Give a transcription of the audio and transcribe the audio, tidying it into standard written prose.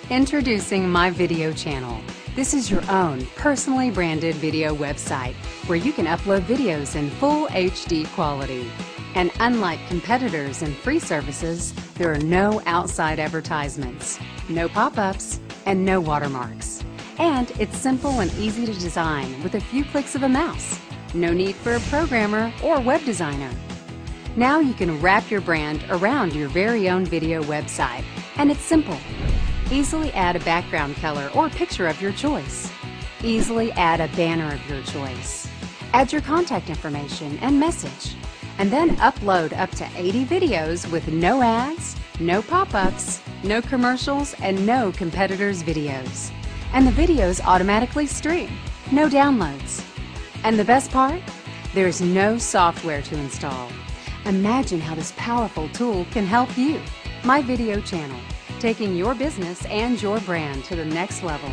Introducing My Video Channel. This is your own personally branded video website where you can upload videos in full HD quality. And unlike competitors and free services, there are no outside advertisements, no pop-ups, and no watermarks. And it's simple and easy to design with a few clicks of a mouse. No need for a programmer or web designer. Now you can wrap your brand around your very own video website, and it's simple. Easily add a background color or picture of your choice. Easily add a banner of your choice. Add your contact information and message. And then upload up to 80 videos with no ads, no pop-ups, no commercials, and no competitors' videos. And the videos automatically stream, no downloads. And the best part? There's no software to install. Imagine how this powerful tool can help you. My Video Channel, taking your business and your brand to the next level.